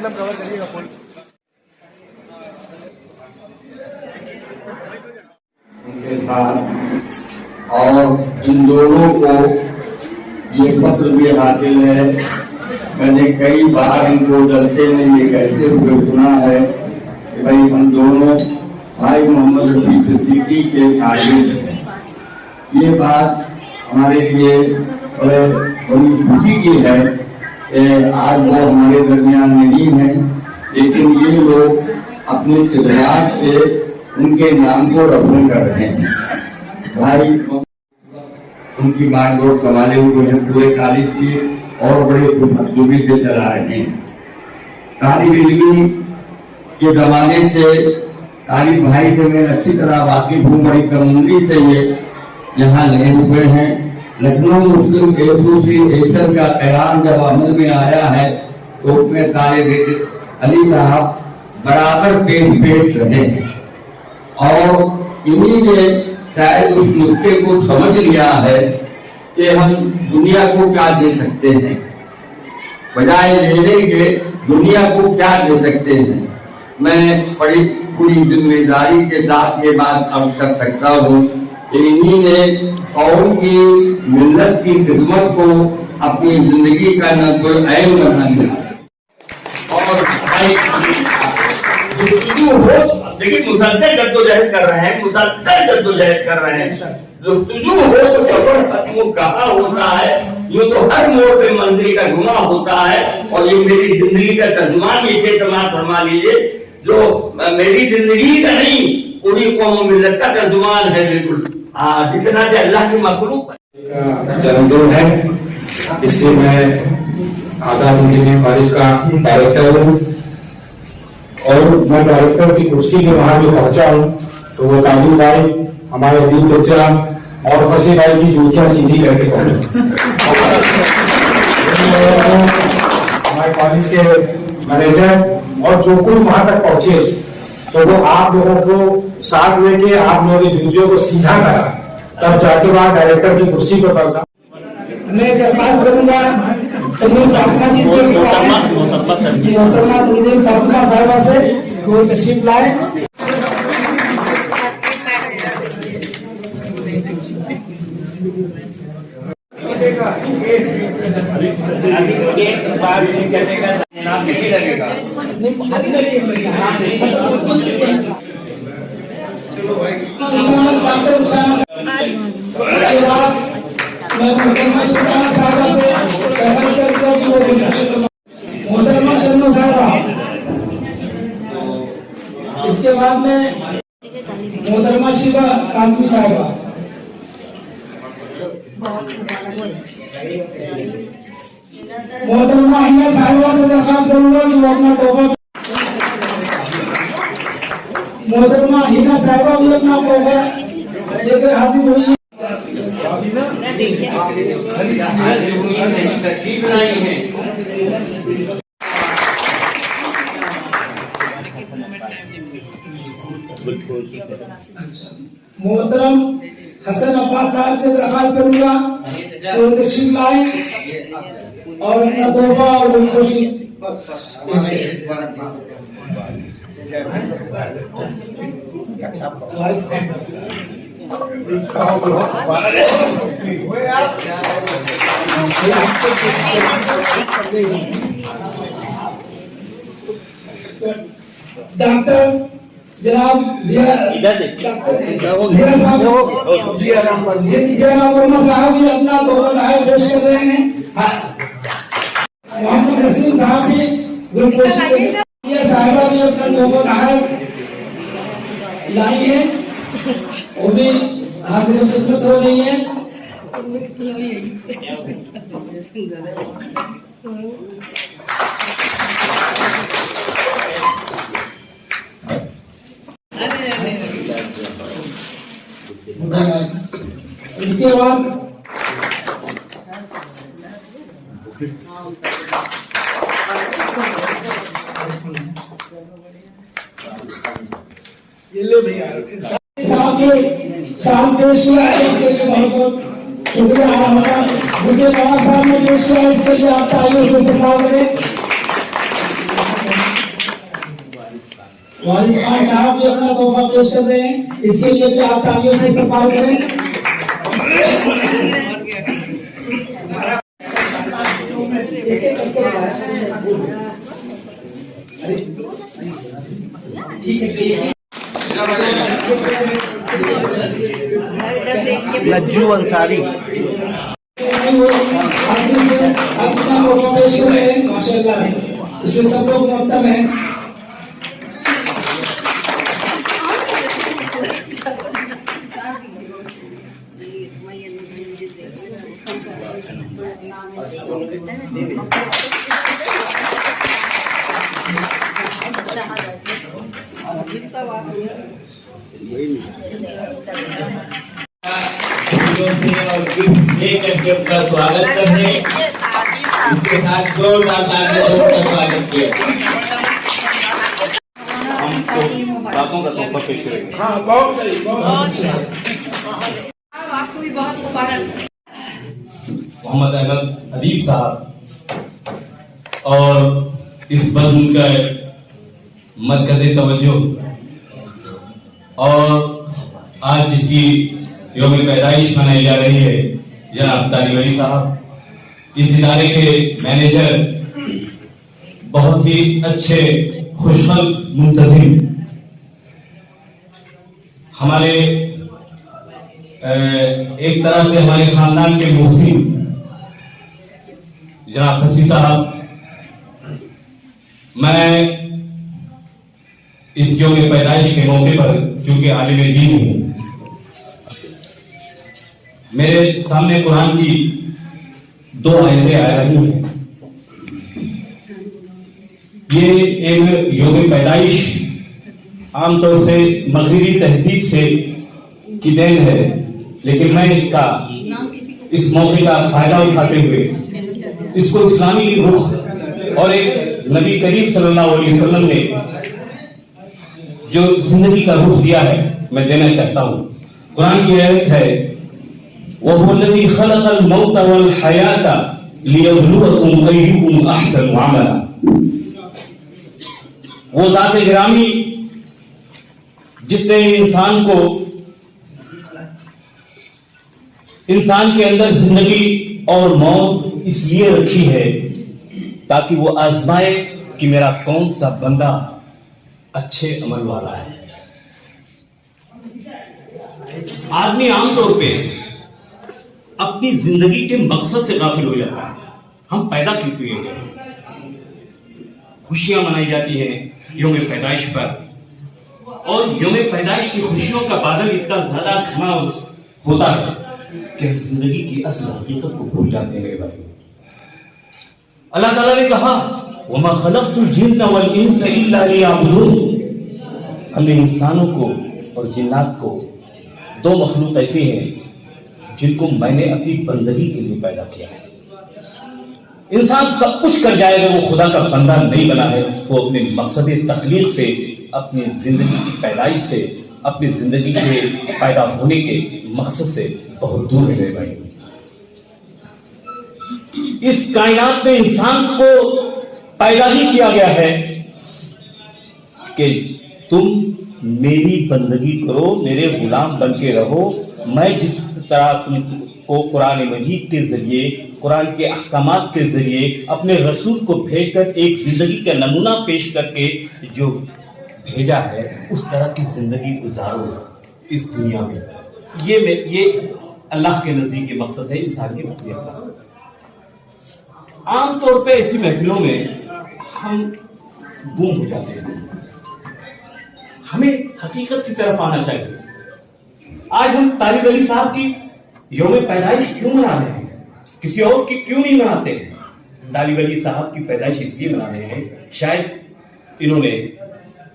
एकदम कवर करिएगा फुल। उनके साथ और इन दोनों को ये पत्र भी हासिल है। मैंने कई बार इनको जलसे में ये कहते हुए सुना है कि भाई हम दोनों भाई मोहम्मद रफी सिद्दीकी के शागिर्द हैं। ये बात हमारे लिए बड़ी खुशी की है कि आज वो हमारे दरमियान नहीं है, लेकिन ये लोग अपने सिद्धांत से उनके नाम को रोशन कर रहे हैं। भाई उनकी बागडोर संभाले हुए हैं पूरे कॉलेज की और बड़े खुशबूबी से चला रहे हैं। तालिब इल्मी के जमाने से तालिब भाई से मैं अच्छी तरह वाकिफ हूँ, बड़ी कमजोरी से ये यहाँ लगे हुए हैं। लखनऊ मुस्लिम एसोसिएशन का ऐलान जब अमल में आया है तो उसमें तालिब अली साहब बराबर पेश रहे और इन्हीं ने शायद उस नुक्ते को समझ लिया है कि हम दुनिया को क्या दे सकते हैं, बजाय लेने के दुनिया को क्या दे सकते हैं। मैं बड़ी पूरी जिम्मेदारी के साथ ये बात अर्ज कर सकता हूँ कि इन्हीं ने कौम की मिल्लत की खिदमत को अपनी जिंदगी का नज़र ऐन बना लिया। और लेकिन मुसलसल जद्दोजहद कर रहे हैं, मुसलसल जद्दोजहद कर रहे हैं। जो तुझू हो तो सफर खत्म कहाँ होता है, यूं तो हर मोड़ पे मंजिल का गुमा होता है। और ये मेरी जिंदगी का तर्जुमान ये समाज फरमा लीजिए, जो मेरी जिंदगी का नहीं पूरी कौम मिल्लत का तर्जुमान है। बिल्कुल जितना कि अल्लाह की मखलूक जन्मदिन है, इसलिए मैं आजाद इंजीनियरिंग कॉलेज का डायरेक्टर हूँ और मैं डायरेक्टर की कुर्सी के वहां भी पहुंचा हूँ तो वो तालिब भाई हमारे अदीब चचा और फसी भाई की जूतियां सीधी करके पहुंचे। हमारे कॉलेज के मैनेजर और जो कुछ वहां तक पहुंचे तो वो आप लोगों को साथ लेके आप लोगों की जूतियों को सीधा करा, तब जाके वहां डायरेक्टर की कुर्सी पर बैठा। मैं दरख्वास्त करूंगा तंजीम फातिमा जी से, मोहतरमा तंजीम फातिमा साहिबा से वो तशरीफ लाए। मोहतरमा शर्मा साहबा, इसके बाद में मोहतरमा शिवा कासमी साहबा, मोहतरमा हिना साहिबा से दरख्वास्त करूंगा कि वो अपना तोहफा, मोहतरमा हिना साहिबा भी अपना तोहफा लेकर हाजिर हुई। मोहतरम हसन अब्बास साहब से दरख्वास्त करूंगा तो तशरीफ लाए और अपना तोहफा और खुशी डॉक्टर जनाब जिया राम वर्मा साहब भी अपना तोहफा पेश कर रहे हैं। मोहम्मद रसीम साहब भी साहिबा भी अपना तोहफा लाई है, वो भी हाजिर खिदमत हो रही है। इसके बाद साल पेश किया है, इसके लिए बहुत बहुत शुक्रिया। हमारा मुझे बाबा साहब ने पेश किया, इसके लिए आप तालियों से सत्कार करें। वारिस खान साहब भी अपना तोहफा पेश कर रहे हैं, इसके लिए भी आप तालियों से इस्तकबाल करें। लज्जू अंसारी माशाल्लाह, उसे सब लोग मुहत्तम है। का स्वागत करने, इसके साथ जोरदार तालियों से उनका स्वागत किया। बातों का तोहफा पेश करेंगे। हाँ, बहुत सही, बहुत सही। आपको भी बहुत मुबारक। मोहम्मद अहमद अदीब साहब और इस बज़्म का मरकज़े तवज्जो और आज जिसकी यौम पैदाइश मनाई जा रही है जनाब तारिक अली साहब, इस इदारे के मैनेजर, बहुत ही अच्छे खुशखल्क मुंतज़िम, हमारे एक तरह से हमारे खानदान के मोहसिन जनाब फसी साहब, मैं इस यौम पैदाइश के मौके पर चूंकि आलिम दीन हूं, मेरे सामने कुरान की 2 आयतें आ रही हैं। ये एक यौम पैदाइश आमतौर से मगरिबी तहजीब से की देन है, लेकिन मैं इस मौके का फायदा उठाते हुए इसको इस्लामी रुख और एक नबी करीम सल्लल्लाहु अलैहि वसल्लम ने जो जिंदगी का रुख दिया है मैं देना चाहता हूं। कुरान की आयत है, वहुवल्लज़ी खलक़ल मौत वल हयात लियब्लुवकुम अय्युकुम अहसनु अमला। वो ज़ात गिरामी जिसने इंसान के अंदर जिंदगी और मौत इसलिए रखी है ताकि वो आजमाए कि मेरा कौन सा बंदा अच्छे अमल वाला है। आदमी आमतौर पे अपनी जिंदगी के मकसद से गाफिल हो जाता है। हम पैदा क्यों हुए हैं? खुशियां मनाई जाती हैं यौम पैदाइश पर, और यौम पैदाइश की खुशियों का बादल इतना ज्यादा घना होता है कि हम जिंदगी की असल हकीकत को भूल जाते हैं। मेरे भाई, अल्लाह ताला ने कहा, वमा खलक़तुल जिन्ना वल इंसा इल्ला लियअबुदून। हमने इंसानों को और जिन्नात को, 2 मखलूक ऐसे हैं जिनको मैंने अपनी बंदगी के लिए पैदा किया है। इंसान सब कुछ कर जाएगा, वो खुदा का बंदा नहीं बना है तो अपने मकसद तख्लीक से, अपनी जिंदगी की पैदाइश से, अपनी जिंदगी के पैदा होने के मकसद से बहुत दूर है। भाई, इस कायनात में इंसान को पैदा ही किया गया है कि तुम मेरी बंदगी करो, मेरे गुलाम बन के रहो। मैं जिस तरह तुमको कुरान मजीद के जरिए, कुरान के अहकामात के जरिए अपने रसूल को भेजकर एक जिंदगी का नमूना पेश करके जो भेजा है, उस तरह की जिंदगी गुजारो इस दुनिया में। ये अल्लाह के नजदीक के मकसद है इंसान की तकलीफ का। आमतौर पे ऐसी महफिलों में हम गुम हो जाते हैं। हमें हकीकत की तरफ आना चाहिए। आज हम तारिक अली साहब की यौम पैदाइश क्यों मना रहे हैं? किसी और की क्यों नहीं मनाते? तारिक अली साहब की पैदाइश इसलिए मना रहे हैं, शायद इन्होंने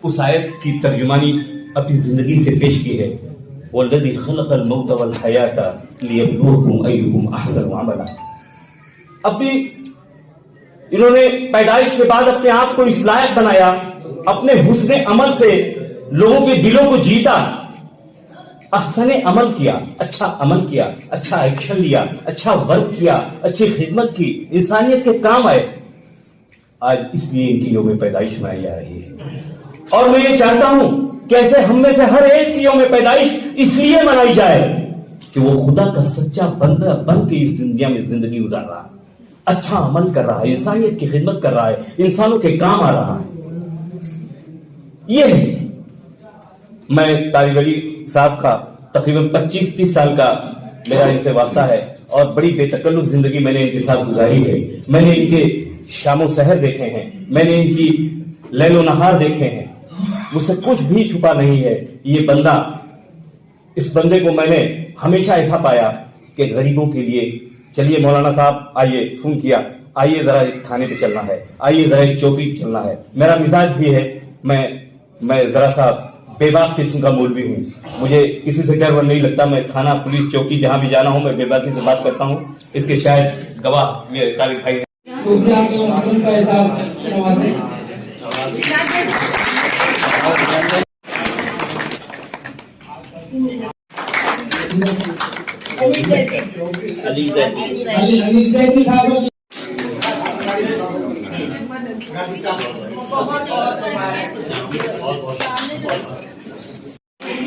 उस आयत की तर्जुमानी अपनी जिंदगी से पेश की है, वल्लज़ी खलक़ल मौत वल हयात लियब्लुवकुम अय्युकुम अहसनु अमला। अपनी इन्होंने पैदाइश के बाद अपने आप को इस लायक बनाया, अपने हुस्न अमल से लोगों के दिलों को जीता, अहसन अमल किया, अच्छा अमल किया, अच्छा एक्शन लिया, अच्छा वर्क किया, अच्छी खिदमत की, इंसानियत के काम आए। आज इसलिए इनकी यौम पैदाइश मनाई जा रही है। और मैं ये चाहता हूं कैसे हम में से हर एक की यौम पैदाइश इसलिए मनाई जाए कि वो खुदा का सच्चा बंदा बन के इस दुनिया में जिंदगी गुजार रहा है, अच्छा अमल कर रहा है, इंसानियत की खिदमत कर रहा है, इंसानों के काम आ रहा है। ये मैं तारिब अली साहब का तकरीबन 25-30 साल का मेरा इनसे वास्ता है और बड़ी बेतकल्लुफ जिंदगी मैंने इनके साथ गुजारी है। मैंने इनके शामो सहर देखे हैं, मैंने इनकी लैलो नहार देखे हैं, मुझसे कुछ भी छुपा नहीं है। ये बंदा, इस बंदे को मैंने हमेशा ऐसा पाया कि गरीबों के लिए, चलिए मौलाना साहब आइए, फोन किया, आइए जरा एक थाने पे चलना है, आइए जरा एक चौकी पे चलना है। मेरा मिजाज भी है, मैं जरा सा बेबाक किस्म का मौलवी हूँ, मुझे किसी से डर नहीं लगता। मैं थाना, पुलिस चौकी जहां भी जाना हूं मैं बेबाकी से बात करता हूँ। इसके शायद गवाह मेरे तालिब भाई हैं।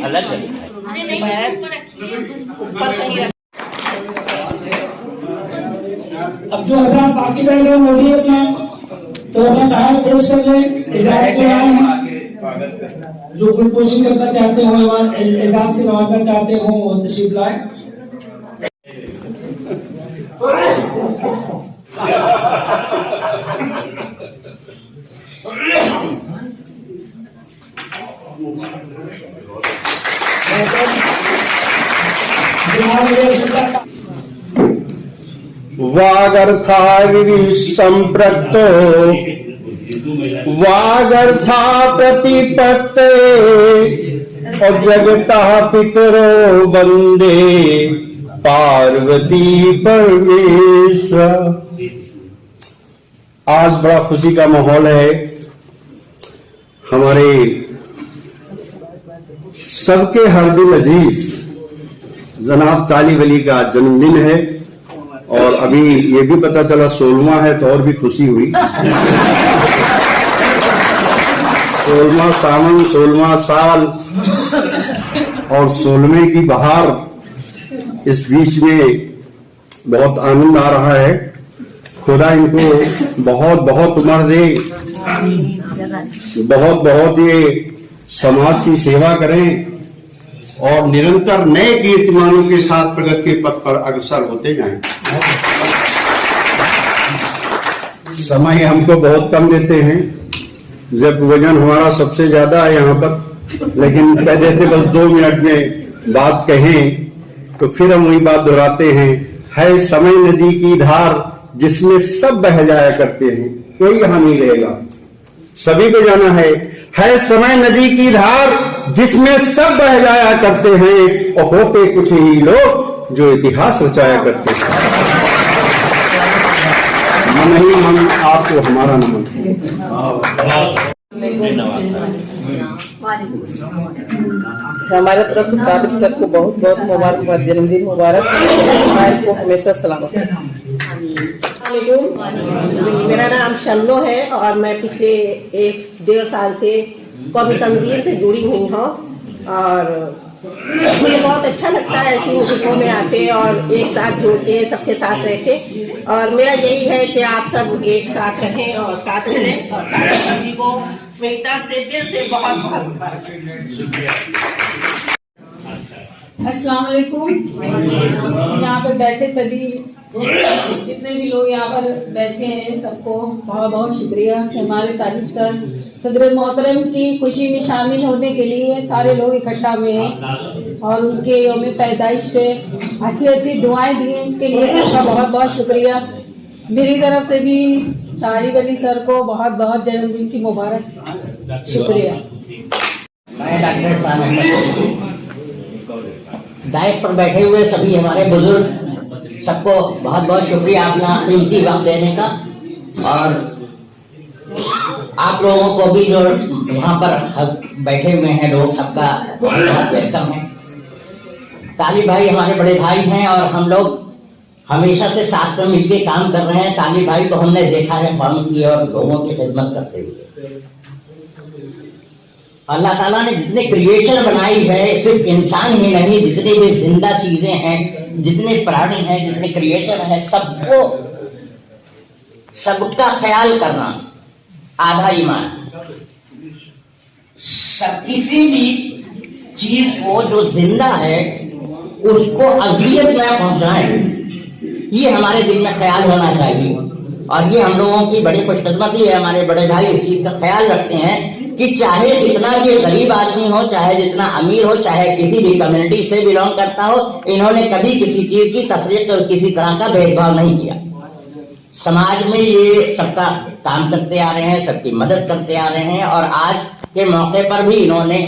अलग अब जो हजरात बाकी रह गए वो भी अपना तोहफा तहार पेश कर ले। इजाजत जो आए हैं जो गुलपोशी करना चाहते हो, एजाज से नवाजना चाहते हो, वो तशरीफ लाए। वागर्था संप्रक्तो वागर्था प्रतिपत्ते और जगता पितरो वंदे पार्वती परमेश्वर। आज बड़ा खुशी का माहौल है, हमारे सबके हरदिल अजीज जनाब तालिब अली का जन्मदिन है और अभी ये भी पता चला 16वां है तो और भी खुशी हुई। 16वां सावन, 16वां साल और 16वें की बहार, इस बीच में बहुत आनंद आ रहा है। खुदा इनको बहुत बहुत उम्र दे, बहुत बहुत ये समाज की सेवा करें और निरंतर नए कीर्तिमानों के साथ प्रगति के पथ पर अग्रसर होते जाएं। समय हमको बहुत कम देते हैं, जब वजन हमारा सबसे ज्यादा है यहाँ पर, लेकिन कह देते बस 2 मिनट में बात कहें तो फिर हम वही बात दोहराते हैं। है समय नदी की धार जिसमें सब बह जाया करते हैं, कोई यहाँ नहीं रहेगा, सभी को जाना है। है समय नदी की धार जिसमें सब बह जाया करते हैं और होते कुछ ही लोग जो इतिहास रचाया करते हैं। मन ही मन आपको हमारा नमन। हमारे तरफ से तालिब सर को बहुत बहुत मुबारकबाद, जन्मदिन मुबारक, को हमेशा सलामत। मेरा नाम शन्नो है और मैं पिछले 1-1.5 साल से कौमी तंजीम से जुड़ी हुई हूँ और मुझे बहुत अच्छा लगता है ऐसी मुहिमों में आते और एक साथ जुड़ के सबके साथ रहते। और मेरा यही है कि आप सब एक साथ रहें और साथ रहें और तालिब जी को मेरी तरफ से दिल से बहुत बहुत मुबारक। अस्सलाम वालेकुम। यहाँ पर बैठे सभी जितने भी लोग यहाँ पर बैठे हैं सबको बहुत बहुत शुक्रिया। हमारे तालिब सर सदर मोहतरम की खुशी में शामिल होने के लिए सारे लोग इकट्ठा हुए हैं और उनके यौम पैदाइश पे अच्छी अच्छी दुआएं दी हैं, इसके लिए सबका बहुत बहुत शुक्रिया। मेरी तरफ से भी तालिब अली सर को बहुत बहुत जन्मदिन की मुबारक, शुक्रिया। मैं डॉक्टर दायक पर बैठे हुए सभी हमारे बुजुर्ग सबको बहुत बहुत शुक्रिया अपना कीमती वक्त देने का, और आप लोगों को भी जो वहाँ पर बैठे हुए हैं लोग, सबका बहुत वेलकम है। तालिब भाई हमारे बड़े भाई हैं और हम लोग हमेशा से साथ में मिलकर काम कर रहे हैं। तालिब भाई को हमने देखा है फॉर्म की और लोगों की खिदमत करते हुए। अल्लाह ताला ने जितने क्रिएचर बनाई है, सिर्फ इंसान ही नहीं, जितने भी जिंदा चीजें हैं, जितने प्राणी हैं, जितने क्रिएचर हैं, सबका ख्याल करना आधा ईमान। किसी भी चीज को जो जिंदा है उसको अजियत न पहुंचाएं, ये हमारे दिल में ख्याल होना चाहिए। और ये हम लोगों की बड़ी खुशकिस्मती है, हमारे बड़े भाई इस चीज का ख्याल रखते हैं कि चाहे जितना भी गरीब आदमी हो, चाहे जितना अमीर हो, चाहे किसी भी कम्युनिटी से बिलोंग करता हो, इन्होंने कभी किसी चीज की तफरीक और किसी तरह का भेदभाव नहीं किया। समाज में ये सबका काम करते आ रहे हैं, सबकी मदद करते आ रहे हैं। और आज के मौके पर भी इन्होंने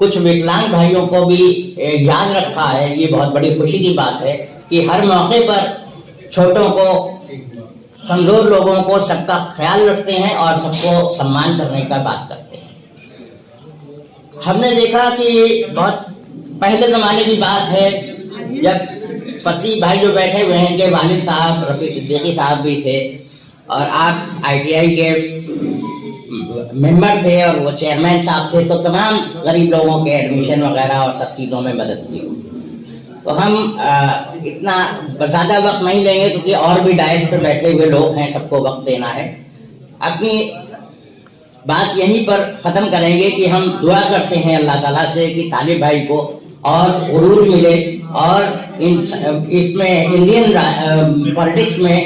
कुछ विकलांग भाइयों को भी याद रखा है। ये बहुत बड़ी खुशी की बात है कि हर मौके पर छोटों को, कमजोर लोगों को सबका ख्याल रखते हैं और सबको सम्मान करने का बात करते हैं। हमने देखा कि बहुत पहले जमाने की बात है, जब फसी भाई जो बैठे हुए हैं, इनके वालिद साहब रफी सिद्दीकी साहब भी थे और आप ITI के मेंबर थे और वो चेयरमैन साहब थे, तो तमाम गरीब लोगों के एडमिशन वगैरह और सब चीज़ों में मदद की। तो हम इतना ज़्यादा वक्त नहीं लेंगे क्योंकि और भी डायस पर बैठे हुए लोग हैं, सबको वक्त देना है। अपनी बात यहीं पर ख़त्म करेंगे कि हम दुआ करते हैं अल्लाह ताला से कि तालिब भाई को और उरूज मिले और इसमें इंडियन पॉलिटिक्स में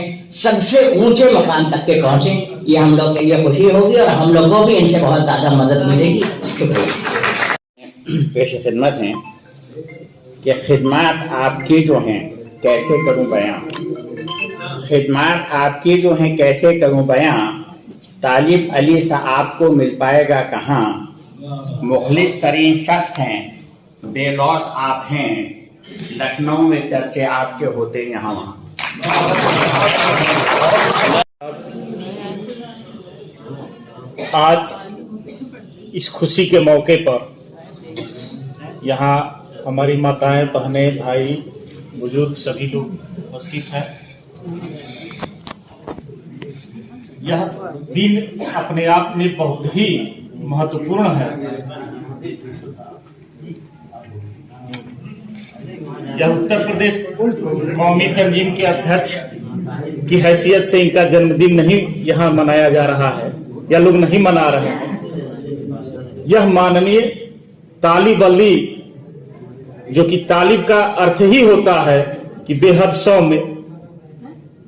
सबसे ऊंचे मकाम तक के पहुंचे। ये हम लोग के लिए खुशी होगी और हम लोगों को भी इनसे बहुत ज़्यादा मदद मिलेगी। पेश खिदमत हैं कि खिदमत आपकी जो हैं कैसे करूं बयां, खिदमत आपकी जो हैं कैसे करूं बयां, तालिब अली साहब को मिल पाएगा कहाँ, मुखलिस तरीन शख्स हैं, बेलौस आप हैं, लखनऊ में चर्चे आपके होते यहाँ वहाँ। आज इस खुशी के मौके पर यहाँ हमारी माताएं, बहनें, भाई, बुजुर्ग सभी लोग उपस्थित हैं। यह दिन अपने आप में बहुत ही महत्वपूर्ण है। यह उत्तर प्रदेश कौमी तंजीम के अध्यक्ष की हैसियत से इनका जन्मदिन नहीं यहाँ मनाया जा रहा है, या लोग नहीं मना रहे हैं। यह माननीय तालिब अली, जो कि तालिब का अर्थ ही होता है कि बेहद सौम्य,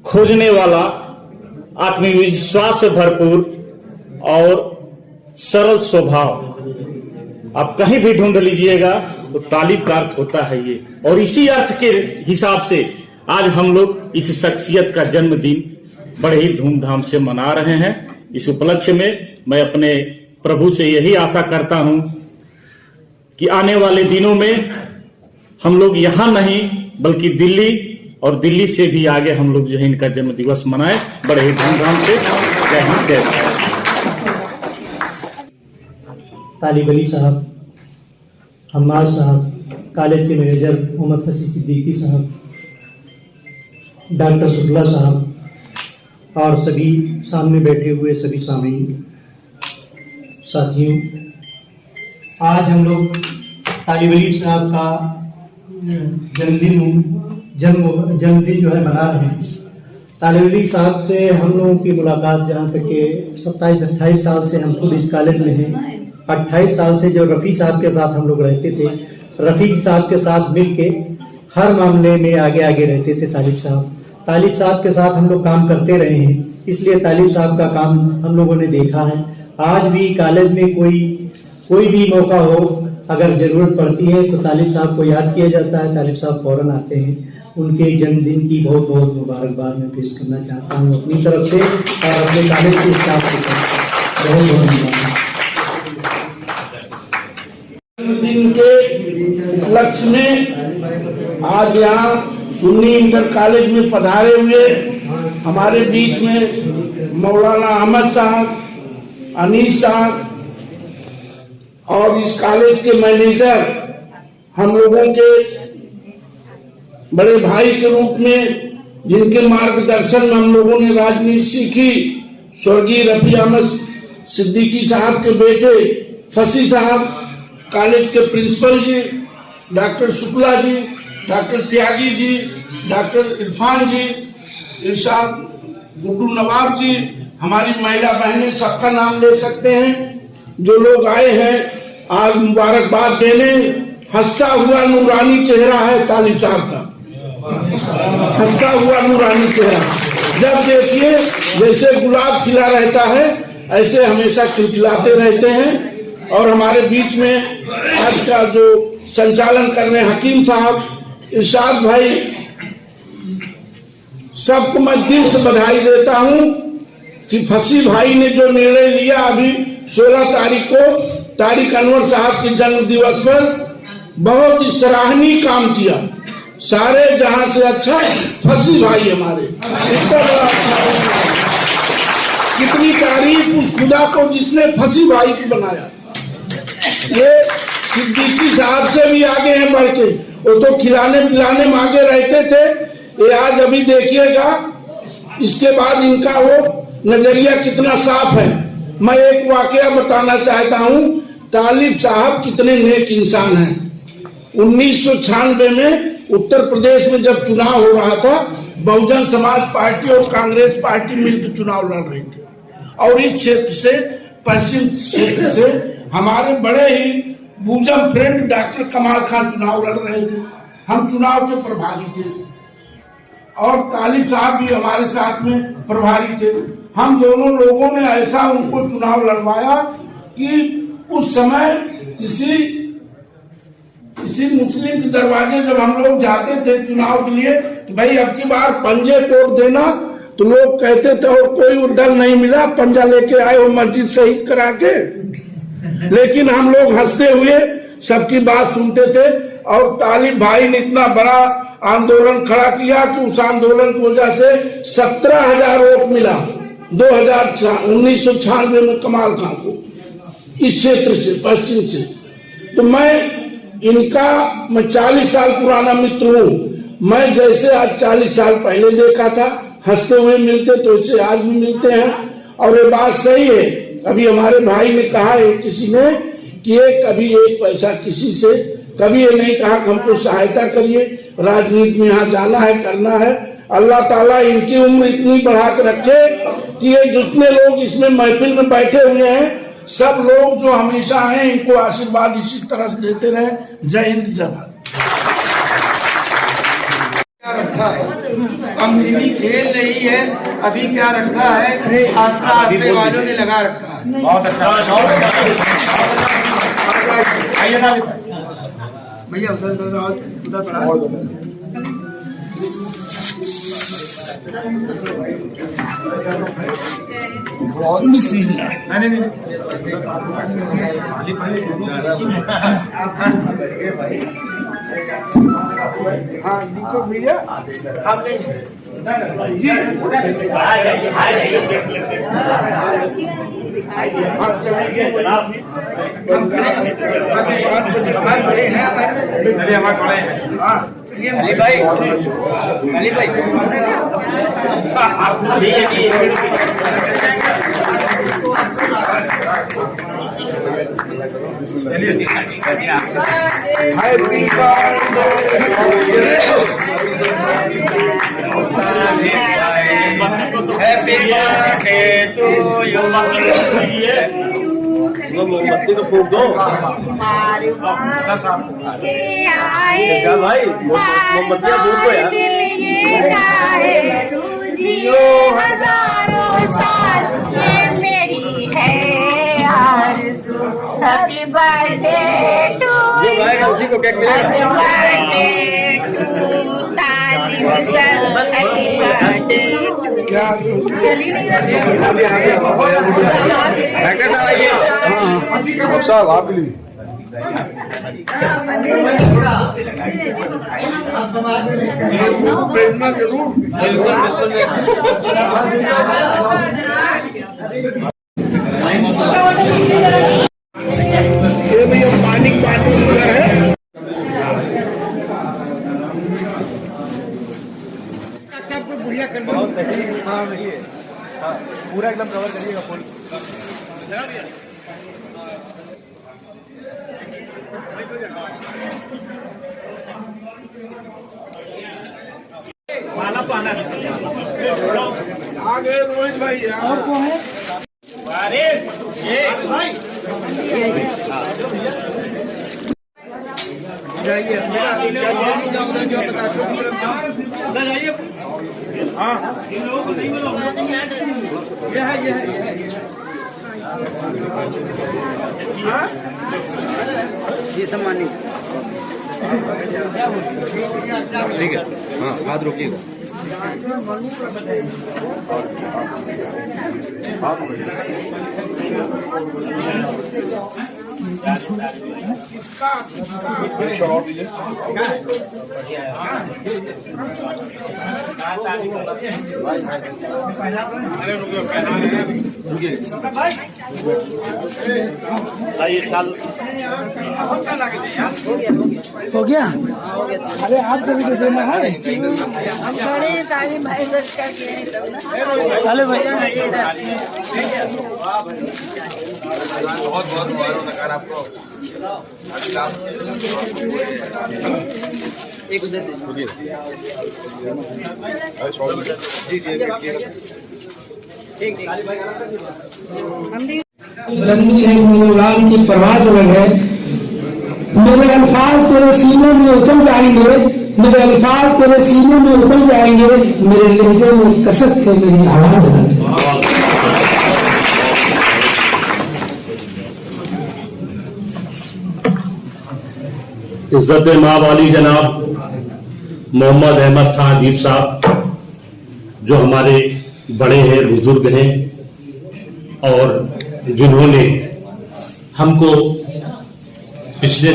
खोजने वाला, आत्मविश्वास से भरपूर और सरल स्वभाव। आप कहीं भी ढूंढ लीजिएगा तो तालिब का अर्थ होता है ये। और इसी अर्थ के हिसाब से आज हम लोग इस शख्सियत का जन्मदिन बड़े ही धूमधाम से मना रहे हैं। इस उपलक्ष्य में मैं अपने प्रभु से यही आशा करता हूं कि आने वाले दिनों में हम लोग यहाँ नहीं बल्कि दिल्ली और दिल्ली से भी आगे हम लोग जो है इनका जन्म दिवस मनाएं बड़े ही धूमधाम से। जय हिंद, जय भारत। तालिब अली साहब, हम्माद साहब, कॉलेज के मैनेजर मोहम्मद फसी सिद्दीकी साहब, डॉक्टर शुक्ला साहब और सभी सामने बैठे हुए सभी सामीन साथियों, आज हम लोग तालिब अली साहब का जन्मदिन जो है मना रहे हैं। तालिब अली साहब से हम लोगों की मुलाकात जहाँ तक के 27-28 साल से हम खुद इस कॉलेज में हैं। 28 साल से जो रफ़ी साहब के साथ हम लोग रहते थे, रफ़ी साहब के साथ मिलके हर मामले में आगे आगे रहते थे। तालिब साहब के साथ हम लोग काम करते रहे हैं, इसलिए तालिब साहब का काम हम लोगों ने देखा है। आज भी कॉलेज में कोई भी मौका हो, अगर जरूरत पड़ती है तो तालिब साहब को याद किया जाता है, तालिब साहब फौरन आते हैं। उनके जन्मदिन की बहुत बहुत मुबारकबाद मैं पेश करना चाहता हूँ अपनी तरफ से और अपने कॉलेज के स्टाफ की तरफ से। बहुत बहुत मुबारक। जन्मदिन के उपलक्ष्य में आज यहाँ सुन्नी इंटर कॉलेज में पधारे हुए हमारे बीच में मौलाना अहमद साहब, अनीस साहब और इस कॉलेज के मैनेजर, हम लोगों के बड़े भाई के रूप में जिनके मार्गदर्शन में हम लोगों ने राजनीति सीखी, स्वर्गीय रफी अहमद सिद्दीकी साहब के बेटे फसी साहब, कॉलेज के प्रिंसिपल जी, doctor Shukla ji, doctor Tyagi ji, doctor Irfan जी, इरशाद गुड्डू नवाब जी, हमारी महिला बहनें, सबका नाम ले सकते हैं। जो लोग आए हैं आज मुबारकबाद देने, हंसता हुआ नूरानी चेहरा है तालिब साहब का, हंसता हुआ नूरानी चेहरा। जब देखिए जैसे गुलाब खिला रहता है ऐसे हमेशा खिलखिलाते रहते हैं। और हमारे बीच में आज का जो संचालन कर रहे हैं हकीम साहब, इरशाद भाई, सबको मैं दिल से बधाई देता हूं कि फसी भाई ने जो निर्णय लिया अभी 16 तारीख को तारिक अनवर साहब के जन्म दिवस पर, बहुत ही सराहनीय काम किया। सारे जहां से अच्छा फसी भाई हमारे, कितनी तारीफ उस खुदा को जिसने फसी भाई को बनाया। ये सिद्दीकी साहब से भी आगे हैं बढ़ के, वो तो खिलाने पिलाने में आगे रहते थे, ये आज अभी देखिएगा इसके बाद इनका वो नजरिया कितना साफ है। मैं एक वाकया बताना चाहता हूँ, तालिब साहब कितने नेक इंसान हैं। 1996 में उत्तर प्रदेश में जब चुनाव हो रहा था, बहुजन समाज पार्टी और कांग्रेस पार्टी मिलकर चुनाव लड़ रही थी, और इस क्षेत्र से, पश्चिम क्षेत्र से हमारे बड़े ही बूजम फ्रेंड डॉक्टर कमाल खान चुनाव लड़ रहे थे। हम चुनाव के प्रभारी थे और तालिब साहब भी हमारे साथ में प्रभारी थे। हम दोनों लोगों ने ऐसा उनको चुनाव लड़वाया कि उस समय किसी मुस्लिम के दरवाजे जब हम लोग जाते थे चुनाव के लिए कि भाई अब की बार पंजे तोड़ देना, तो लोग कहते थे और कोई उधर नहीं मिला, पंजा लेके आए हो मस्जिद शहीद करा के। लेकिन हम लोग हंसते हुए सबकी बात सुनते थे। और तालिब भाई ने इतना बड़ा आंदोलन खड़ा किया कि उस आंदोलन की वजह से 17,000 वोट मिला 1996 में कमाल खान को, इस क्षेत्र से, पश्चिम से। तो मैं 40 साल पुराना मित्र हूँ। मैं जैसे आज 40 साल पहले देखा था, हंसते हुए मिलते तो इसे आज भी मिलते हैं। और ये बात सही है, अभी हमारे भाई ने कहा है किसी ने कि ये कभी एक पैसा किसी से कभी ये नहीं कहा कि हमको सहायता करिए, राजनीति में यहाँ जाना है, करना है। अल्लाह ताला इनकी उम्र इतनी बढ़ा के रखे कि ये जितने लोग इसमें महफिल में बैठे हुए हैं, सब लोग जो हमेशा हैं, इनको आशीर्वाद इसी तरह से देते रहे। जय हिंद, जय भारत। रखा है, कमसिनी खेल रही है, अभी क्या रखा है, आसरा आसरे वालों ने लगा रखा है। बहुत अच्छा भैया उधर पड़ा हाँ दीपक भैया आप जी बड़े हैं अली भाई मोमबत्ती तो फूक दो क्या भाई, मोमबत्तियाँ फूक दो यार। हजारों साल से मेरी है आरज़ू, happy birthday to you, happy birthday to Talib sir, happy birthday. साहब आप लिए पूरा एकदम कवर करिएगा फुल। आगे रोहित भाई और कौन है? अरे ये भाई जाइए हाँ ये है हाँ? ये सम्मानित ठीक है, हाँ हाथ रोकिएगा। हो गया? अरे आप कभी तो देना है। चले भाई बहुत बहुत मुबारक आपको। एक उधर बुलंदी है, मेरे उड़ान की परवाज़ अलग है। मेरे अल्फाज तेरे सीनों में उतर जाएंगे, मेरे अल्फाज तेरे सीनों में उतर जाएंगे, मेरे लहजे में कसक के मेरी आवाज अलग है। इज्जत माँ वाली जनाब मोहम्मद अहमद खान अदीब साहब, जो हमारे बड़े हैं, बुजुर्ग हैं और जिन्होंने हमको पिछले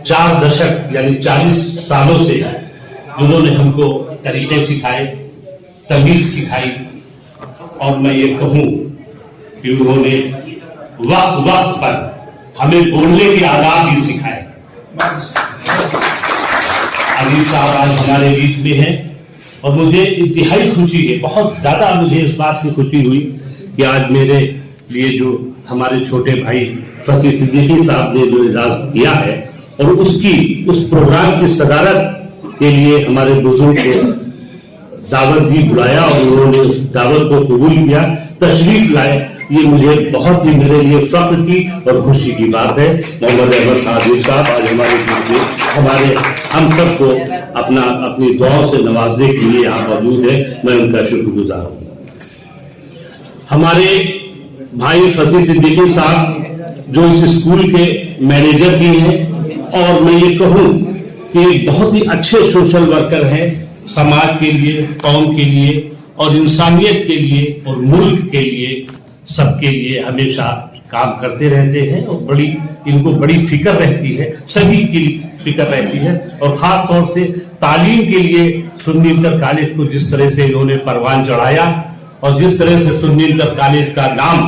4 दशक यानी 40 सालों से जिन्होंने हमको तरीके सिखाए, तमीज सिखाई, और मैं ये कहूं कि उन्होंने वक्त वक्त पर हमें बोलने के आदाब भी सिखाए। अदीब साहब आज हमारे बीच में हैं और मुझे इंतहाई खुशी है, बहुत ज्यादा मुझे इस बात की खुशी हुई कि आज मेरे लिए जो हमारे छोटे भाई फसी सिद्दीकी साहब ने जो इजाज़ किया है और उस प्रोग्राम की सदारत के लिए हमारे बुजुर्ग को दावत दी, बुलाया और उन्होंने उस दावत को कबूल किया, तशरीफ लाए। ये मुझे बहुत ही मेरे लिए फख्र की और खुशी की बात है। मोहम्मद अहमद खान अदीब साहब आज हमारे बीच में हम सबको अपनी दुआओं से नवाजने के लिए यहाँ मौजूद है। मैं उनका शुक्रगुजार हूँ। हमारे भाई फसी सिद्दीकी साहब जो इस स्कूल के मैनेजर भी हैं और मैं ये कहूँ कि बहुत ही अच्छे सोशल वर्कर हैं, समाज के लिए, कौम के लिए और इंसानियत के लिए और मुल्क के लिए, सबके लिए हमेशा काम करते रहते हैं और इनको बड़ी फिक्र रहती है, सभी की फिक्र रहती है। और खास तौर से तालीम के लिए सुन्नी इंटर कॉलेज को जिस तरह से इन्होंने परवान चढ़ाया और जिस तरह से सुन्नी इंटर कॉलेज का नाम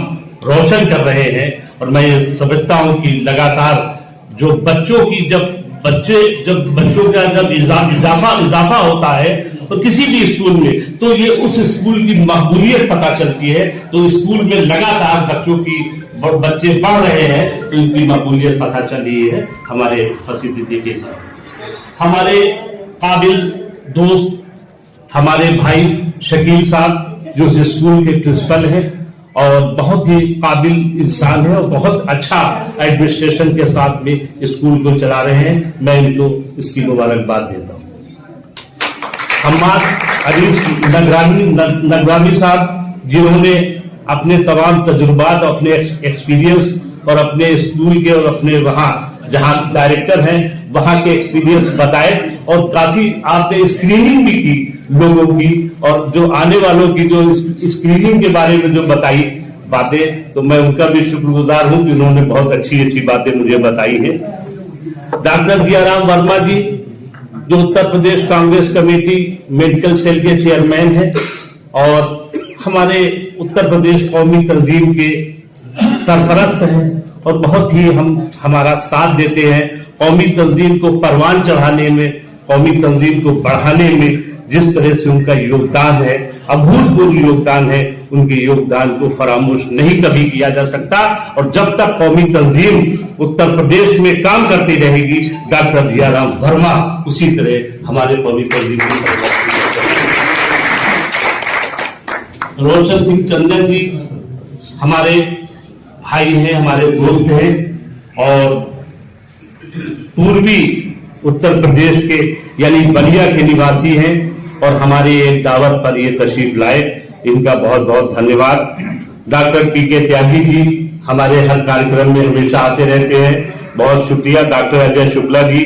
रोशन कर रहे हैं, और मैं ये समझता हूं कि लगातार जो बच्चों का जब इजाफा होता है तो किसी भी स्कूल में, तो ये उस स्कूल की मकबूलियत पता चलती है। तो स्कूल में लगातार बच्चे बढ़ रहे हैं तो इनकी मकबूलियत पता चल रही है। हमारे फसी सिद्दीकी साहब हमारे काबिल दोस्त, हमारे भाई शकील साहब जो इस स्कूल के प्रिंसिपल हैं और बहुत ही काबिल इंसान है और बहुत अच्छा एडमिनिस्ट्रेशन के साथ में स्कूल को चला रहे हैं। मैं इनको इसकी मुबारकबाद देता हूँ। हमाद अजीज नगरानी साहब जिन्होंने अपने तमाम तजुर्बात, अपने एक्सपीरियंस और अपने स्कूल के और अपने वहाँ जहाँ डायरेक्टर हैं वहाँ के एक्सपीरियंस बताए और काफी आपने स्क्रीनिंग भी की लोगों की, और जो आने वालों की जो स्क्रीनिंग के बारे में जो बताई बातें, तो मैं उनका भी शुक्रगुजार हूँ कि उन्होंने बहुत अच्छी बातें मुझे बताई हैं। डॉक्टर जियाराम वर्मा जी जो Uttar Pradesh Congress committee medical cell के चेयरमैन हैं और हमारे उत्तर प्रदेश कौमी तंजीम के सरपरस्त हैं और बहुत ही हमारा साथ देते हैं कौमी तंजीम को परवान चढ़ाने में, कौमी तंजीम को बढ़ाने में। जिस तरह से उनका योगदान है, अभूतपूर्व योगदान है, उनके योगदान को फरामोश नहीं कभी किया जा सकता। और जब तक कौमी तंजीम उत्तर प्रदेश में काम करती रहेगी, डॉक्टर दयाराम वर्मा उसी तरह हमारे कौमी तंजीम की रोशन सिंह चंदन जी हमारे भाई हैं, हमारे दोस्त हैं और पूर्वी उत्तर प्रदेश के यानी बलिया के निवासी हैं और हमारी एक दावत पर ये तशरीफ लाए, इनका बहुत बहुत धन्यवाद। डॉक्टर पीके त्यागी जी हमारे हर कार्यक्रम में हमेशा आते रहते हैं, बहुत शुक्रिया। डॉक्टर अजय शुक्ला जी,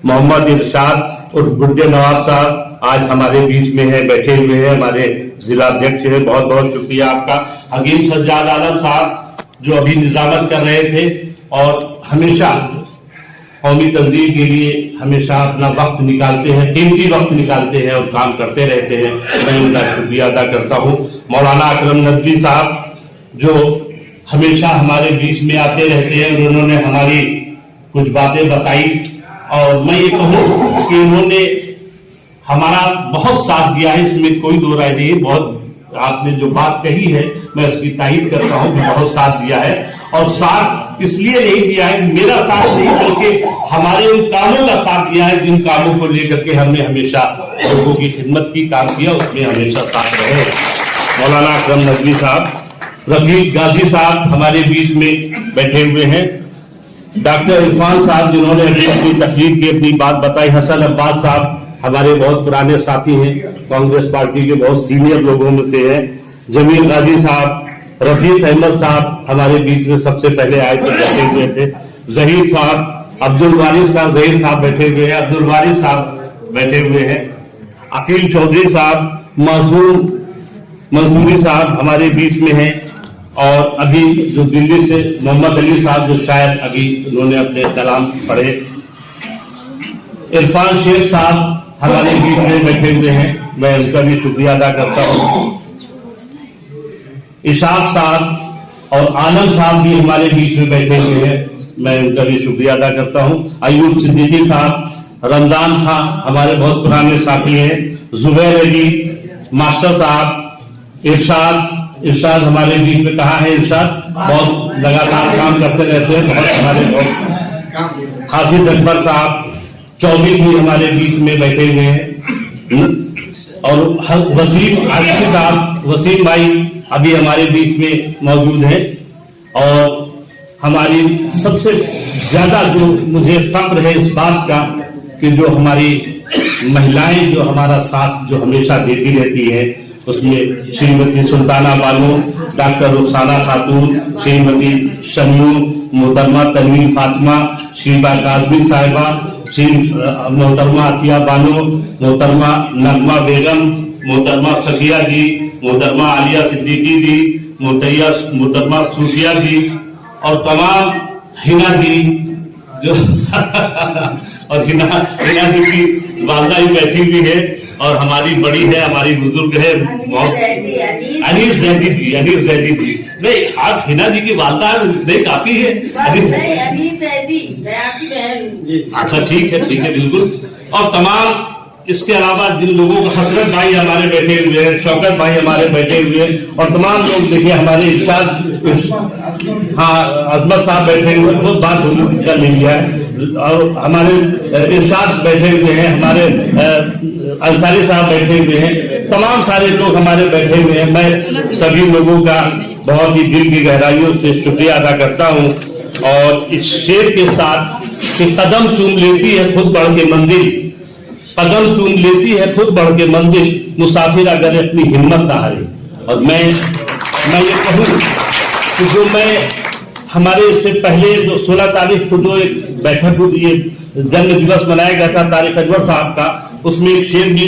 मोहम्मद इरशाद उर्फ गुड्डे नवाब साहब आज हमारे बीच में है, बैठे हुए हैं, हमारे जिला अध्यक्ष है, बहुत बहुत शुक्रिया आपका। हकीम सज्जाद आलम साहब जो अभी निजामत कर रहे थे और हमेशा कौमी तंजीम के लिए हमेशा अपना वक्त निकालते हैं, कीमती वक्त निकालते हैं और काम करते रहते हैं, मैं उनका शुक्रिया अदा करता हूँ। मौलाना अकरम नदवी साहब जो हमेशा हमारे बीच में आते रहते हैं और उन्होंने हमारी कुछ बातें बताई और मैं ये कहूँ कि उन्होंने हमारा बहुत साथ दिया है, इसमें कोई दो राय नहीं। बहुत आपने जो बात कही है मैं उसकी तारीफ करता हूँ कि बहुत साथ दिया है और साथ इसलिए नहीं दिया है, मेरा साथ नहीं बल्कि हमारे उन कामों का साथ दिया है जिन कामों को लेकर के हमने हमेशा लोगों की खिदमत की, काम किया, उसमें हमेशा साथ रहे। मौलाना अकरम नदवी साहब, रफीक गाजी साहब हमारे बीच में बैठे हुए हैं, डॉक्टर इरफान साहब जिन्होंने अपनी तकलीफ की अपनी बात बताई, हसन अब्बास साहब हमारे बहुत पुराने साथी हैं, कांग्रेस पार्टी के बहुत सीनियर लोगों में से हैं, जमील गाजी साहब, रफीक अहमद साहब हमारे बीच में सबसे पहले आए थे, बैठे हुए थे, जहीर साहब, अब्दुल वारिस साहब, जहीर साहब बैठे हुए हैं, अब्दुल वारिस साहब बैठे हुए हैं, अकील चौधरी साहब, मासूम मंसूरी साहब हमारे बीच में हैं और अभी जो दिल्ली से मोहम्मद अली साहब जो शायद अभी उन्होंने अपने कलाम पढ़े, इरफान शेख साहब हमारे बीच में बैठे हुए हैं, मैं उनका भी शुक्रिया अदा करता हूँ। इशाक साहब और आनंद साहब भी हमारे बीच में बैठे हुए हैं, मैं उनका भी शुक्रिया अदा करता हूँ। अयूब सिद्दीकी साहब, रमजान खां हमारे बहुत पुराने साथी हैं, जुबैर अली, मास्टर साहब, इरशाद हमारे बीच में कहाँ है इरशाद, बहुत लगातार काम करते रहते हैं, बहुत हमारे बहुत। हाफिज अकबर साहब, चौबी भी हमारे बीच में बैठे हुए हैं और वसीम आशिकी साहब, वसीम भाई अभी हमारे बीच में मौजूद हैं और हमारी सबसे ज्यादा जो मुझे फख्र है इस बात का कि जो हमारी महिलाएं जो हमारा साथ जो हमेशा देती रहती है, उसमें श्रीमती सुल्ताना बानो, डॉक्टर रुखसाना खातून, श्रीमती शमीम, मोहतरमा तनवीर फातिमा, श्रीबा काजमी साहिबा, श्री मोहतरमा अतिया बानो, मोहतरमा नगमा बेगम, मोहतरमा सफिया जी, मोहतरमा आलिया सिद्दीकी जी, मोहतरमा सूफिया जी और तमाम हिना जी जो और हिना जी की वालदा ही बैठी हुई है और हमारी बड़ी है, हमारी बुजुर्ग है बहुत, अनीस जैदी जी नहीं, आप हिना जी की वालदा नहीं काफी है, अच्छा ठीक है बिल्कुल। और तमाम इसके अलावा जिन लोगों को, हसरत भाई हमारे बैठे हुए हैं, शौकत भाई हमारे बैठे हुए हैं और तमाम लोग देखिए हमारे इरशाद, हाँ अजमत साहब बैठे हुए, बहुत बात कर लिया है और हमारे इरशाद बैठे हुए हैं, हमारे अंसारी साहब बैठे हुए हैं, तमाम सारे लोग हमारे बैठे हुए हैं। मैं सभी लोगों का बहुत ही दिल की गहराइयों से शुक्रिया अदा करता हूँ और इस शेर के साथ कि कदम चूम लेती है खुद बढ़ के मंजिल, कदम चूम लेती है खुद बढ़ के मंजिल, मुसाफिर अगर अपनी हिम्मत ना हारे। और मैं ये कहूँ कि जो मैं हमारे इससे पहले जो 16 तारीख को जो एक बैठक हुई, ये जन्म दिवस मनाया गया था तारिक अनवर साहब का, उसमें एक शेर भी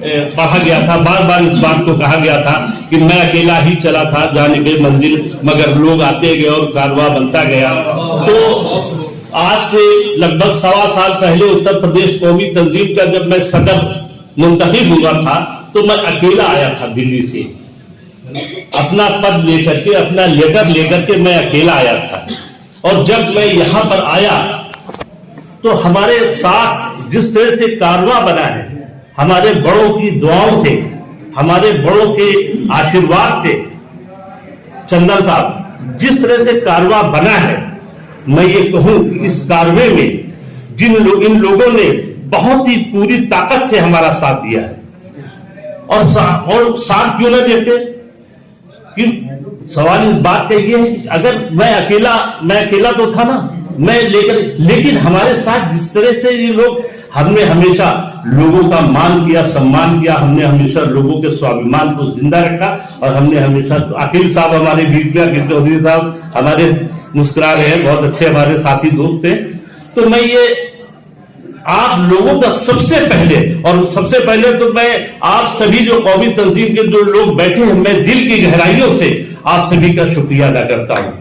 पढ़ा गया था, बार बार इस बात को कहा गया था कि मैं अकेला ही चला था जाने के मंजिल, मगर लोग आते गए और कारवां बनता गया। तो आज से लगभग 1.25 साल पहले उत्तर प्रदेश कौमी तंजीम का जब मैं सदर मुंतखब हुआ था तो मैं अकेला आया था दिल्ली से, अपना पद लेकर के, अपना लेटर लेकर के मैं अकेला आया था। और जब मैं यहां पर आया तो हमारे साथ जिस तरह से कारवां बना है, हमारे बड़ों की दुआओं से, हमारे बड़ों के आशीर्वाद से चंदन साहब जिस तरह से कारवा बना है, मैं ये कहूं कि इस कारवे में इन लोगों ने बहुत ही पूरी ताकत से हमारा साथ दिया है। और साथ क्यों ना देते कि सवाल इस बात का ये है कि अगर मैं अकेला तो था ना, लेकिन हमारे साथ जिस तरह से ये लोग, हमने हमेशा लोगों का मान किया, सम्मान किया, हमने हमेशा लोगों के स्वाभिमान को जिंदा रखा, और हमने हमेशा, अकील साहब हमारे बीच में, अकील चौधरी साहब हमारे मुस्कुरा रहे हैं, बहुत अच्छे हमारे साथी दोस्त हैं। तो मैं ये आप लोगों का सबसे पहले तो मैं आप सभी जो कौमी तंजीम के जो लोग बैठे हैं, मैं दिल की गहराइयों से आप सभी का शुक्रिया अदा करता हूं।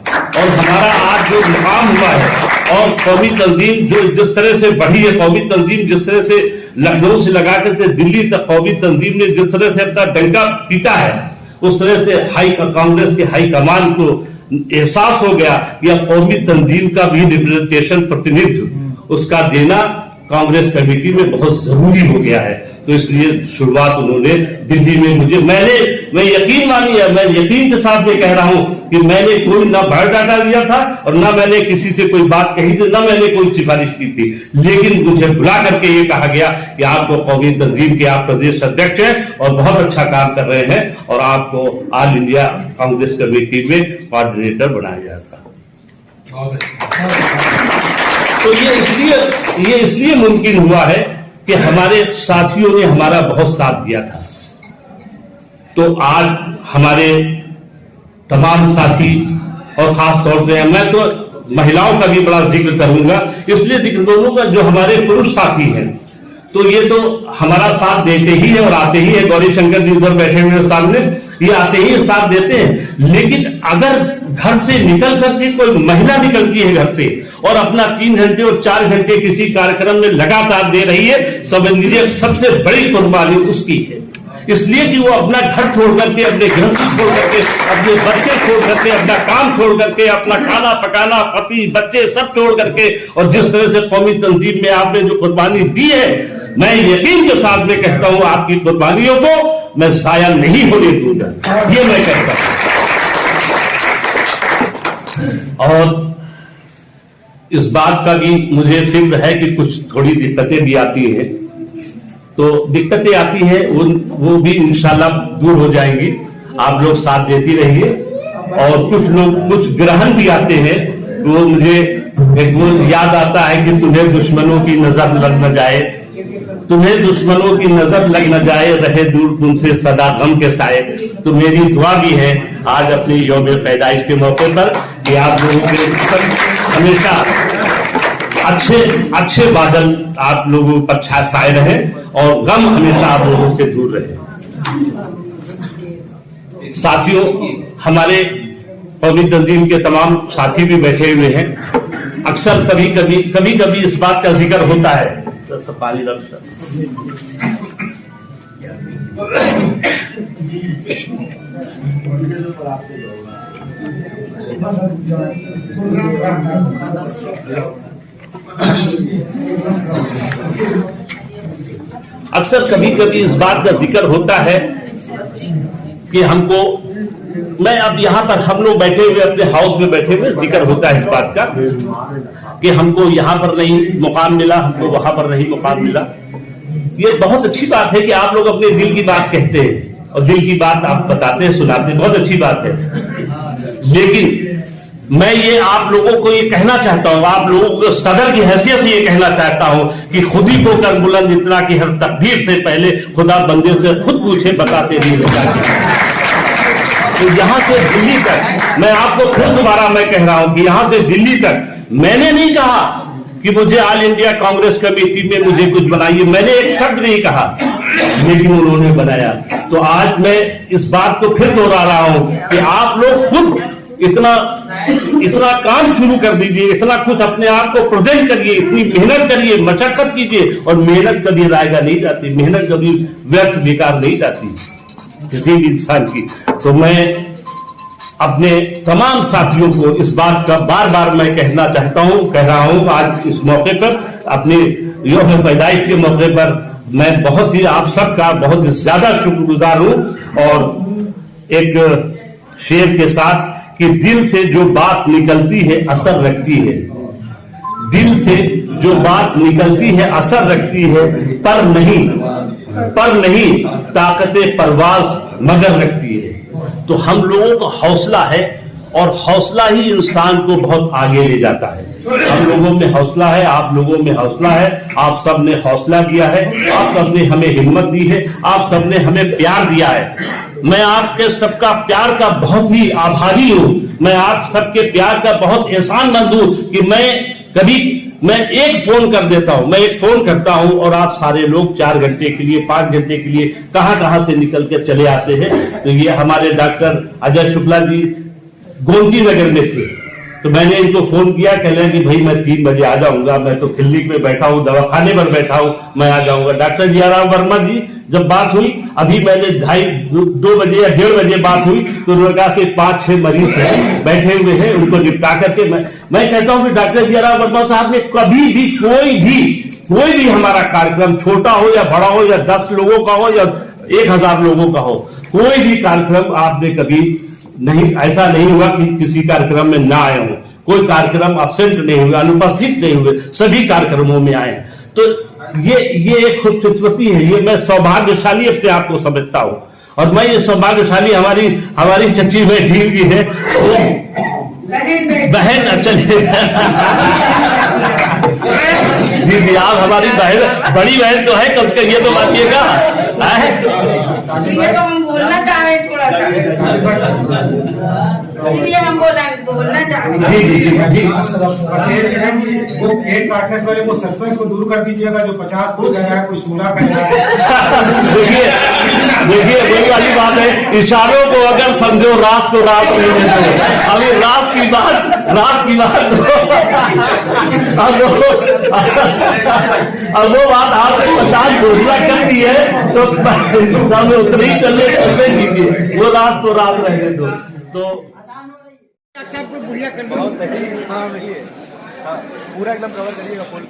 और हमारा आज जो मुकाम हुआ है, और कौमी तंजीम जो जिस तरह से बढ़ी है, कौमी तंजीम जिस तरह से लखनऊ से लगा करके दिल्ली तक कौमी तंजीम ने जिस तरह से अपना डंका पीटा है, उस तरह से कांग्रेस के हाई कमान को एहसास हो गया कि अब कौमी तंजीम का भी रिप्रेजेंटेशन, प्रतिनिधित्व उसका देना कांग्रेस कमेटी में बहुत जरूरी हो गया है। तो इसलिए शुरुआत उन्होंने दिल्ली में मैं यकीन मानिए, मैं यकीन के साथ ये कह रहा हूं कि मैंने कोई ना बायोडाटा दिया था, और ना मैंने किसी से कोई बात कही थी, ना मैंने कोई सिफारिश की थी, लेकिन मुझे बुला करके ये कहा गया कि आपको कौमी तंजीम के आप प्रदेश अध्यक्ष हैं और बहुत अच्छा काम कर रहे हैं, और आपको ऑल इंडिया कांग्रेस कमेटी में कोऑर्डिनेटर बनाया जाता। तो ये इसलिए मुमकिन हुआ है कि हमारे साथियों ने हमारा बहुत साथ दिया था। तो आज हमारे तमाम साथी, और खास तौर से मैं तो महिलाओं का भी बड़ा जिक्र करूंगा, इसलिए जिक्र करूंगा जो हमारे पुरुष साथी हैं, तो ये तो हमारा साथ देते ही है और आते ही है। गौरी शंकर जी उधर बैठे हुए सामने, ये आते ही साथ देते हैं। लेकिन अगर घर से निकल करके कोई महिला निकलती है घर से और अपना 3 घंटे और 4 घंटे किसी कार्यक्रम में लगातार दे रही है, समझ लीजिए सबसे बड़ी कुर्बानी उसकी है। इसलिए कि वो अपना घर छोड़ करके, अपने गृहस्थी छोड़ करके, अपने बच्चे छोड़ करके, अपना काम छोड़ करके, अपना खाना पकाना, पति बच्चे सब छोड़ करके, और जिस तरह से कौमी तंजीम में आपने जो कुर्बानी दी है, मैं यकीन के साथ में कहता हूं आपकी कुर्बानियों को मैं जाया नहीं होने दूंगा, ये मैं कहता हूं। और इस बात का भी मुझे फिक्र है कि कुछ थोड़ी दिक्कतें भी आती हैं, तो दिक्कतें आती हैं वो भी इंशाल्लाह दूर हो जाएंगी। आप लोग साथ देती रहिए। और कुछ ग्रहण भी आते हैं, वो मुझे एक वो याद आता है कि तुम्हें दुश्मनों की नजर लग न जाए, तुम्हें दुश्मनों की नजर लग न जाए, रहे दूर तुमसे सदा गम के साए। तो मेरी दुआ भी है आज अपनी यौम पैदाइश के मौके पर कि आप लोगों के ऊपर हमेशा अच्छे बादल आप लोगों पर छाए रहे, और गम हमेशा आप लोगों से दूर रहे। साथियों, हमारे कौमी तंजीम के तमाम साथी भी बैठे हुए हैं। अक्सर कभी इस बात का जिक्र होता है, पानी रख अक्सर कभी इस बात का जिक्र होता है कि हमको, मैं अब यहाँ पर हम लोग बैठे हुए अपने हाउस में बैठे हुए, जिक्र होता है इस बात का कि हमको यहाँ पर नहीं मुकाम मिला, हमको वहां पर नहीं मुकाम मिला। ये बहुत अच्छी बात है कि आप लोग अपने दिल की बात कहते हैं और दिल की बात आप बताते हैं, सुनाते हैं, बहुत अच्छी बात है। लेकिन मैं ये आप लोगों को ये कहना चाहता हूं, आप लोगों को सदर की हैसियत से ये कहना चाहता हूं कि खुद ही को कर बुलंद इतना कि हर तकदीर से पहले खुदा बंदे से खुद पूछे बताते नहीं होता। तो यहां से दिल्ली तक मैं आपको फिर दोबारा मैं कह रहा हूं कि यहां से दिल्ली तक मैंने नहीं कहा कि मुझे ऑल इंडिया कांग्रेस कमेटी में मुझे कुछ बनाइए, मैंने एक शब्द नहीं कहा, लेकिन उन्होंने बनाया। तो आज मैं इस बात को फिर दोहरा रहा हूं कि आप लोग खुद इतना काम शुरू कर दीजिए, इतना कुछ अपने आप को प्रेजेंट करिए, इतनी मेहनत करिए, मशक्कत कीजिए, और मेहनत कभी रायगा नहीं जाती, मेहनत कभी व्यर्थ बेकार नहीं जाती किसी भी इंसान की। तो मैं अपने तमाम साथियों को इस बात का बार बार मैं कहना चाहता हूं, कह रहा हूं आज इस मौके पर, अपने यौम पैदाइश के मौके पर मैं बहुत ही आप सबका बहुत ज्यादा शुक्रगुजार हूं। और एक शेर के साथ कि दिल से जो बात निकलती है असर रखती है, दिल से जो बात निकलती है असर रखती है, पर नहीं ताकते परवाज मगर रखती है। तो हम लोगों का हौसला है और हौसला ही इंसान को बहुत आगे ले जाता है। हम लोगों में हौसला है, आप लोगों में हौसला है, आप सब ने हौसला दिया है, आप सब ने हमें हिम्मत दी है, आप सब ने हमें प्यार दिया है। मैं आपके सबका प्यार का बहुत ही आभारी हूं। मैं आप सबके प्यार का बहुत एहसानमंद हूं कि मैं एक फोन कर देता हूं, मैं एक फोन करता हूं और आप सारे लोग 4 घंटे के लिए 5 घंटे के लिए कहां से निकल के चले आते हैं। तो ये हमारे डॉक्टर अजय शुक्ला जी गोमती नगर में थे, तो मैंने इनको फोन किया, कह रहे कि भाई मैं 3 बजे आ जाऊंगा, मैं तो क्लिनिक में बैठा हूं, दवाखाने पर बैठा हूं, मैं आ जाऊंगा। डॉक्टर जियाराम वर्मा जी जब बात हुई, अभी मैंने 2 बजे या 1:30 बजे बात हुई, तो उन्होंने कहा कि 5-6 मरीज हैं बैठे हुए हैं, उनको निपटा करके मैं कहता हूं कि डॉक्टर जियाराम वर्मा साहब ने कभी भी कोई भी हमारा कार्यक्रम छोटा हो या बड़ा हो या 10 लोगों का हो या 1000 लोगों का हो, कोई भी कार्यक्रम आपने कभी नहीं ऐसा नहीं हुआ कि किसी कार्यक्रम में ना आए हो, कोई कार्यक्रम अब्सेंट नहीं हुआ, अनुपस्थित नहीं हुए, सभी कार्यक्रमों में आए। तो ये एक खुशकिस्मती है, ये मैं सौभाग्यशाली अपने आप को समझता हूं। और मैं ये सौभाग्यशाली हमारी चच्ची बैठी हुई है, बहन चलिए जी आप हमारी बहन, बड़ी बहन तो है, कम से कम ये तो बातिएगा। इसलिए तो हम बोलना चाह रहे थोड़ा सा, इसलिए हम बोलना चाह रहे। वो केक काटने वाले वो सस्पेंस को दूर कर दीजिएगा, जो 50 को कह रहा है, कोई 16 कह रहा है। देखिए वही वाली बात है, इशारों को अगर समझो रास को रास नहीं देते। अभी रास की बात अब वो बात आपने 50 घोषणा कर दी है, तो सामने उतने ही चलने दीजिए, वो रास को रास रहने दो। तो पूरा एकदम कवर करिएगा फुल।